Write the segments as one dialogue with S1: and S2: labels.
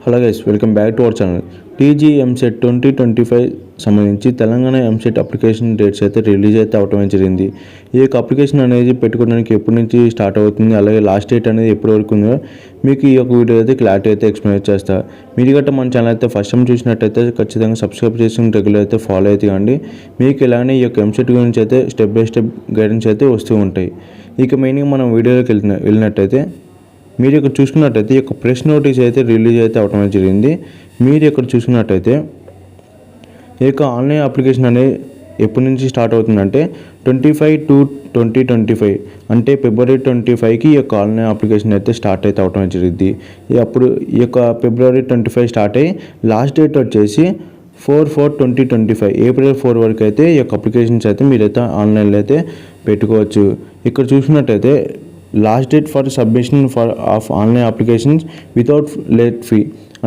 S1: Hello guys, welcome back to our channel. TG EAMCET 2025 సంబంధించి Telangana EAMCET application dates అయితే release అయితే అవటం జరిగింది. ఈ యొక్క అప్లికేషన్ అనేది పెట్టుకోవడానికి ఎప్పటి నుంచి స్టార్ట్ అవుతుంది, అలాగే లాస్ట్ డేట్ అనేది ఎప్పటి వరకు ఉందో మీకు ఈ యొక్క వీడియో అయితే క్లారిటీ అయితే ఎక్స్ప్లెయిన్ చేస్తా. మీరు గట్రా మన ఛానల్ అయితే ఫస్ట్ టైం చూసినట్టయితే ఖచ్చితంగా సబ్స్క్రైబ్ చేసుకుని రెగ్యులర్ అయితే ఫాలో అయితే కండి. మీకు ఇలానే ఈ యొక్క ఎంసెట్ గురించి అయితే స్టెప్ బై స్టెప్ గైడెన్స్ అయితే వస్తూ ఉంటాయి. ఇక మెయిన్గా మనం వీడియోలోకి వెళ్ళినట్టయితే మీరు ఇక్కడ చూసుకున్నట్టయితే ఈ యొక్క ప్రెస్ నోటీస్ అయితే రిలీజ్ అయితే అవడం జరిగింది. మీరు ఇక్కడ చూసుకున్నట్టయితే ఈ యొక్క ఆన్లైన్ అప్లికేషన్ అనేది ఎప్పటి నుంచి స్టార్ట్ అవుతుందంటే 25/2/2025 అంటే February 25కి ఈ యొక్క ఆన్లైన్ అప్లికేషన్ అయితే స్టార్ట్ అయితే అవడం జరిగింది. అప్పుడు ఈ యొక్క February 25 స్టార్ట్ అయ్యి లాస్ట్ డేట్ వచ్చేసి 4/4/2025 April 4 వరకు అయితే ఈ యొక్క అప్లికేషన్స్ అయితే మీరైతే ఆన్లైన్లో అయితే పెట్టుకోవచ్చు. ఇక్కడ చూసినట్టయితే last date for submission of online applications without late fee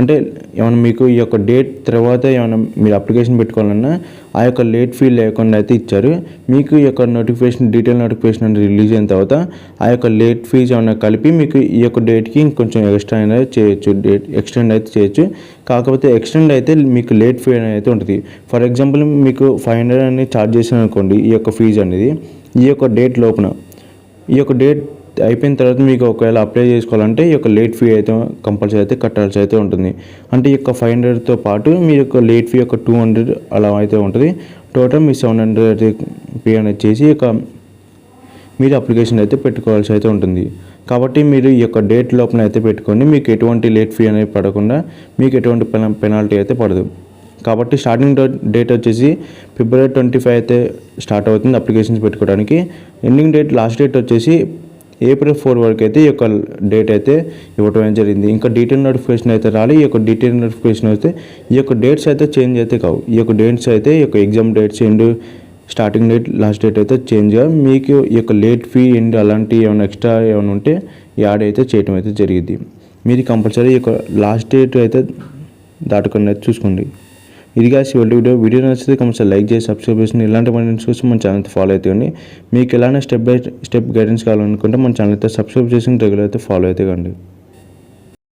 S1: అంటే ఏమైనా మీకు ఈ యొక్క డేట్ తర్వాత ఏమైనా మీరు అప్లికేషన్ పెట్టుకోవాలన్నా ఆ యొక్క లేట్ ఫీ లేకుండా అయితే ఇచ్చారు. మీకు ఈ యొక్క డీటెయిల్ నోటిఫికేషన్ అనేది రిలీజ్ అయిన తర్వాత ఆ యొక్క లేట్ ఫీజ్ ఏమైనా కలిపి మీకు ఈ యొక్క డేట్కి ఇంకొంచెం ఎక్స్టెండ్ అయితే చేయొచ్చు. కాకపోతే ఎక్స్టెండ్ అయితే మీకు లేట్ ఫీ అనేది అయితే ఉంటుంది. ఫర్ ఎగ్జాంపుల్ మీకు 500 అనేది ఛార్జ్ చేసాను అనుకోండి. ఈ యొక్క ఫీజు అనేది ఈ యొక్క డేట్ లోపున ఈ యొక్క డేట్ అయిపోయిన తర్వాత మీకు ఒకవేళ అప్లై చేసుకోవాలంటే ఈ యొక్క లేట్ ఫీ అయితే కంపల్సరీ అయితే కట్టాల్సి అయితే ఉంటుంది. అంటే ఈ యొక్క 500తో పాటు మీ యొక్క లేట్ ఫీ యొక్క 200 అలా అయితే ఉంటుంది. టోటల్ మీ 700 పే అనేది చేసి ఇక మీరు అప్లికేషన్ అయితే పెట్టుకోవాల్సి అయితే ఉంటుంది. కాబట్టి మీరు ఈ యొక్క డేట్ లోపల అయితే పెట్టుకోండి. మీకు ఎటువంటి లేట్ ఫీ అనేది పడకుండా మీకు ఎటువంటి పెనాల్టీ అయితే పడదు. కాబట్టి స్టార్టింగ్ డేట్ వచ్చేసి February 25 అయితే స్టార్ట్ అవుతుంది అప్లికేషన్స్ పెట్టుకోవడానికి. ఎండింగ్ డేట్ లాస్ట్ డేట్ వచ్చేసి April 4 వరకు అయితే ఈ యొక్క డేట్ అయితే ఇవ్వటం జరిగింది. ఇంకా డీటెయిల్ నోటిఫికేషన్ అయితే రాలి. ఈ యొక్క డీటెయిల్ నోటిఫికేషన్ వస్తే ఈ యొక్క డేట్స్ అయితే చేంజ్ అయితే కావు. ఈ యొక్క డేట్స్ అయితే ఈ యొక్క exam dates and starting date last date అయితే చేంజ్గా మీకు ఈ యొక్క లేట్ ఫీ అండ్ అలాంటి ఏమైనా ఎక్స్ట్రా ఏమైనా ఉంటే యాడ్ అయితే చేయడం అయితే జరిగింది. మీరు కంపల్సరీ ఈ యొక్క లాస్ట్ డేట్ అయితే దాటకుండా అయితే చూసుకోండి. ఇదిగా వీడియో నచ్చితే కంపల్సరీ లైక్ చేసి సబ్స్క్రైబ్ చేసి ఇలాంటి మన కోసం మన ఛానల్ అయితే ఫాలో అవుతాయండి. మీకు ఎలానే స్టెప్ బై స్టెప్ గైడెన్స్ కావాలనుకుంటే మన ఛానల్ అయితే సబ్స్క్రైబ్ చేసి రెగ్యులర్ అయితే ఫాలో అవుతాయండి.